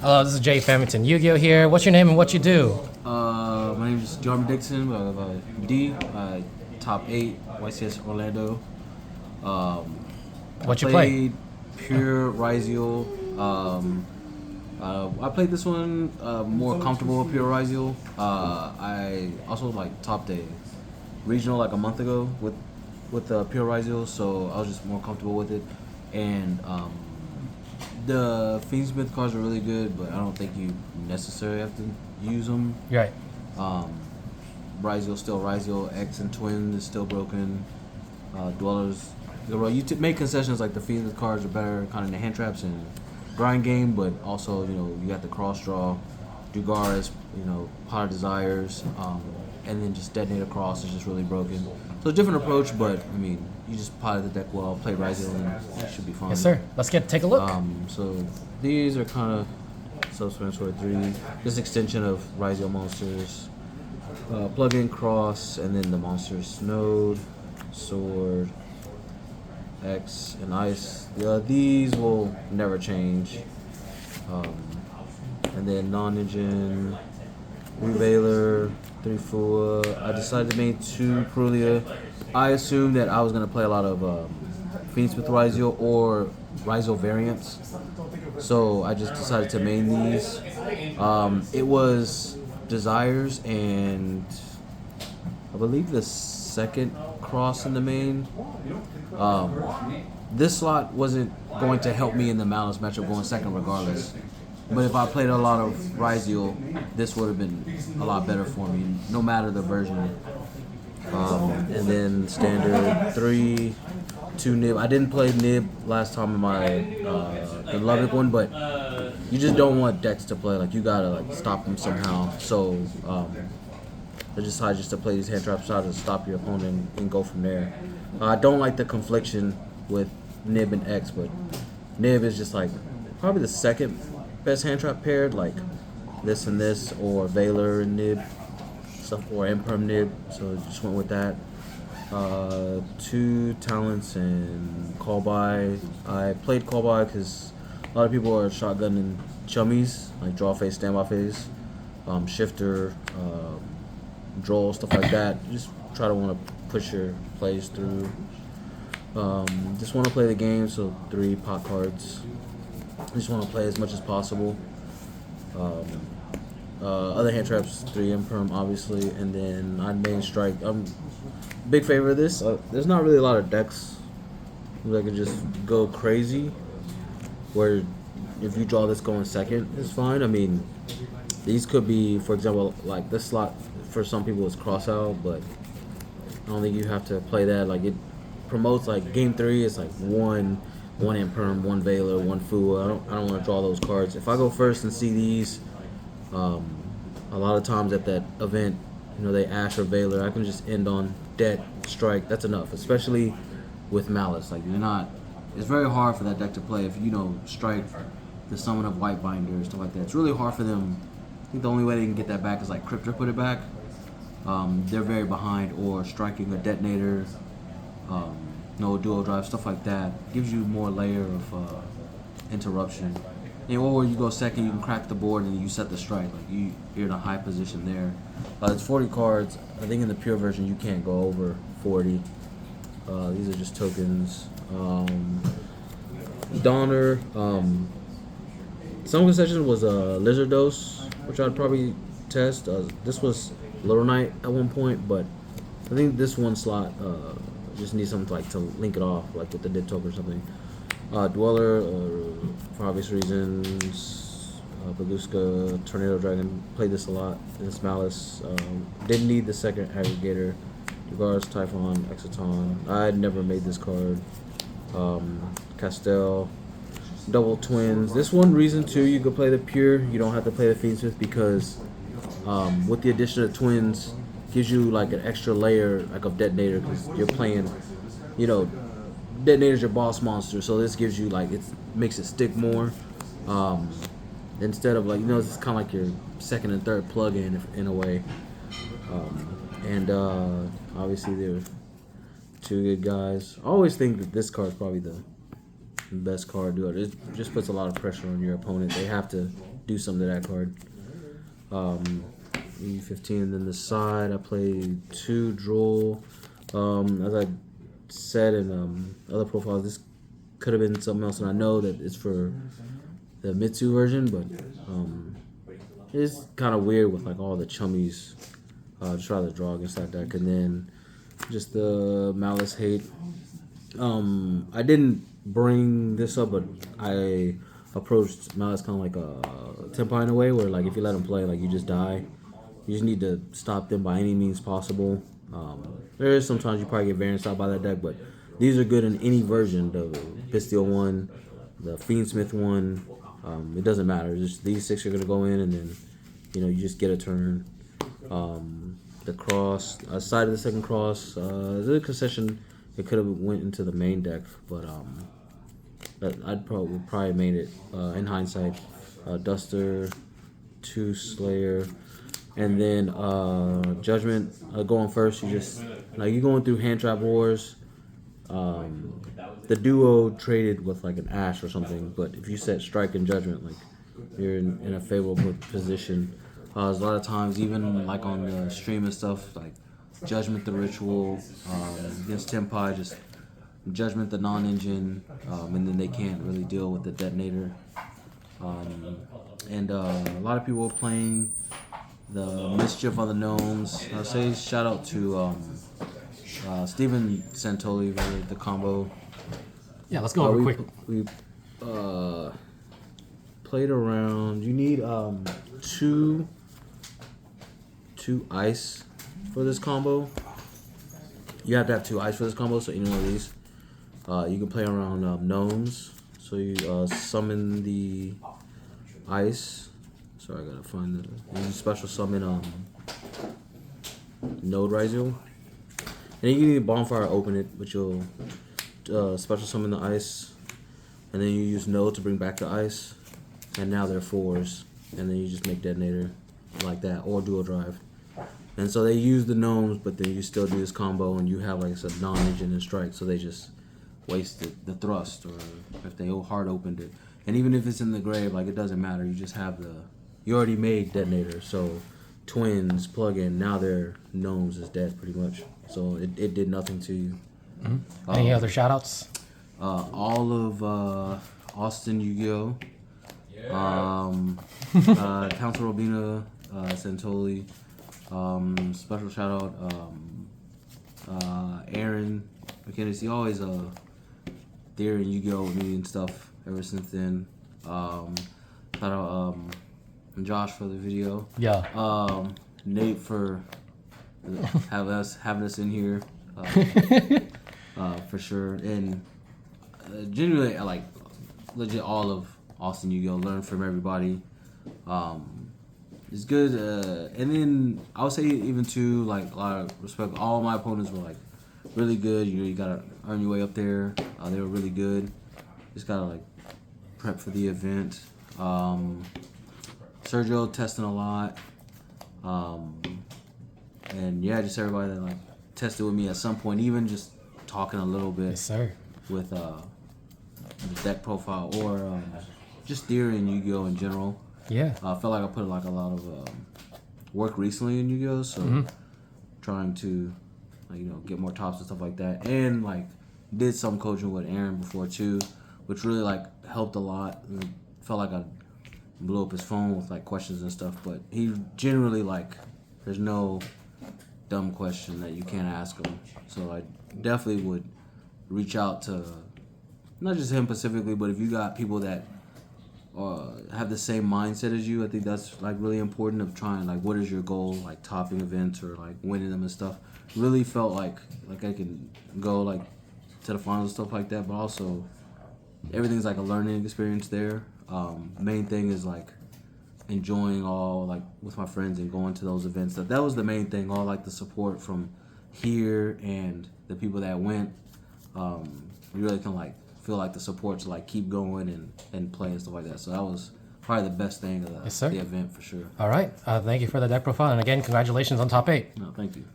Hello, this is J.PhammingtonYGO here. What's your name and what you do? My name is Dixon. Top 8, YCS Orlando. What you played play? pure Ryzeal. I played this one more comfortable with pure Ryzeal. I also topped a regional like a month ago with pure Ryzeal, so I was just more comfortable with it. And the Fiendsmith cards are really good, but I don't think you necessarily have to use them. Right. Ryzeal still Ryzeal. X and Twin is still broken. Dwellers. You make concessions like the Fiendsmith cards are better kind of in the hand traps and grind game, but also you got the cross draw, Dugaris, Pot of Desires, and then just Detonator Cross is just really broken. So a different approach, but I mean you just potted the deck well, play Ryzeal, and it should be fun. Yes, sir. Let's take a look. So these are kind of self-explanatory 3. This extension of Ryzeal monsters. Plug-in Cross, and then the monsters Snowed, Sword, X, and Ice. These will never change. And then non-engine, Ryzeal, 3 Fua. I decided to make 2 Prulia. I assumed that I was going to play a lot of Fiendsmith Ryzeal or Ryzeal variants. So I just decided to main these. It was Desires and I believe the second cross in the main. This slot wasn't going to help me in the Malice matchup going second regardless. But if I played a lot of Ryzeal, this would have been a lot better for me, no matter the version. And then standard 3, 2 Nib. I didn't play Nib last time in my the Lubbock one, but you just don't want decks to play. You gotta stop them somehow. So I decided just to play these hand traps out to stop your opponent and go from there. I don't like the confliction with Nib and X, but Nib is just probably the second best hand trap paired, this and this, or Valor and Nib, stuff, or Imperm Nib. So just went with that. 2 talents and call by. I played call by because a lot of people are shotgunning chummies, like draw phase, standby phase, shifter, draw, stuff like that. You just try to want to push your plays through. Just want to play the game, so 3 pot cards. Just want to play as much as possible. Other hand traps, 3 Imperm, obviously, and then I main strike. I'm a big favorite of this. There's not really a lot of decks that can just go crazy, where if you draw this going second, it's fine. I mean, these could be, for example, this slot for some people is cross out, but I don't think you have to play that. It promotes game 3 is one Imperm, 1 Valor, 1 Fua. I don't want to draw those cards. If I go first and see these, a lot of times at that event, they Ash or Valor, I can just end on deck, strike. That's enough, especially with Malice. It's very hard for that deck to play if strike the summon of White Binder, stuff like that. It's really hard for them. I think the only way they can get that back is Cryptor put it back. They're very behind, or striking a detonator, no dual drive, stuff like that. Gives you more layer of interruption. Or you go second, you can crack the board and you set the strike. You're in a high position there. It's 40 cards. I think in the pure version you can't go over 40. These are just tokens. Donner. Some concession was Lizard Dose, which I'd probably test. This was Little Knight at one point, but I think this one slot just needs something to link it off, with the Dip token or something. Dweller, for obvious reasons. Baguska, Tornado Dragon, played this a lot. This Malice. Didn't need the second aggregator. Dugaris, Typhon, Exoton. I had never made this card. Castell, Double Twins. This one reason too, you could play the pure. You don't have to play the Fiendsmith because with the addition of Twins, gives you an extra layer of Detonator because you're playing, Detonator's your boss monster, so this gives you it makes it stick more. Instead of it's kind of your second and third plug-in in a way. And obviously they're 2 good guys. I always think that this card's probably the best card, dude. It just puts a lot of pressure on your opponent. They have to do something to that card. E15, and then the side I play 2 Droll. As I said in other profiles, this could have been something else, and I know that it's for the Mitsu version, but it's kind of weird with like all the chummies to try to draw against that deck, and then just the Malice Hate. I didn't bring this up, but I approached Malice kind of like a Tempai in a way, where like if you let them play, like you just die. You just need to stop them by any means possible. There is sometimes you probably get variance out by that deck, but these are good in any version. The Bestial one, the Fiendsmith one, it doesn't matter. Just these 6 are gonna go in, and then you just get a turn. The cross, aside of the second cross, there's a concession. It could have went into the main deck, but I'd probably made it in hindsight. Duster, 2 Slayer, and then Judgment. Going first, you going through hand trap wars. The duo traded with like an Ash or something, but if you set Strike and Judgment, like you're in a favorable position. There's a lot of times, even like on the stream and stuff, like Judgment the Ritual against Tempai, just Judgment the non-engine, and then they can't really deal with the detonator. And a lot of people are playing the Mischief of the Gnomes. I'll say shout out to Steven Santoli for the combo. Yeah, let's go over quick. We played around. You need two ice for this combo. You have to have 2 ice for this combo, so any one of these. You can play around gnomes. So you summon the ice. Sorry, I gotta find the. You special summon Node Ryzeal. And you can need Bonfire to open it, but you'll special summon the ice. And then you use Node to bring back the ice. And now they're 4s. And then you just make Detonator like that, or Dual Drive. And so they use the gnomes, but then you still do this combo, and you have like I said, non-engine and strike, so they just wasted the thrust, or if they hard opened it. And even if it's in the grave, like it doesn't matter. You just have you already made detonator, so twins plug in. Now their gnomes is dead pretty much. So it did nothing to you. Mm-hmm. Any other shout outs? All of Austin YuGiOh, Council Robina, Santoli. Special shout out Aaron McKinney. He always there in YuGiOh with me and stuff ever since then. Shout out Josh for the video. Yeah. Nate for having us in here for sure. And genuinely, I like legit all of Austin YuGiOh. Learn from everybody. It's good, and then I would say even too, like a lot of respect. All my opponents were like really good. You gotta earn your way up there. They were really good. Just gotta like prep for the event. Sergio testing a lot, and yeah, just everybody that like tested with me at some point, even just talking a little bit. Yes, sir. With the deck profile or just theory in YuGiOh in general. Yeah. I felt like I put like a lot of work recently in YuGiOh, so trying to get more tops and stuff like that, and like did some coaching with Aaron before too, which really like helped a lot. And felt like I blew up his phone with like questions and stuff, but he generally like there's no dumb question that you can't ask him. So I definitely would reach out to not just him specifically, but if you got people that have the same mindset as you, I think that's like really important of trying like what is your goal, like topping events or like winning them and stuff. Really felt like I can go like to the finals and stuff like that, but also everything's like a learning experience there. Main thing is like enjoying all like with my friends and going to those events. That was the main thing. All like the support from here and the people that went. You really can like feel like the support to like keep going and play and stuff like that. So that was probably the best thing of the event for sure. All right. Thank you for the deck profile. And again, congratulations on top 8. No, thank you.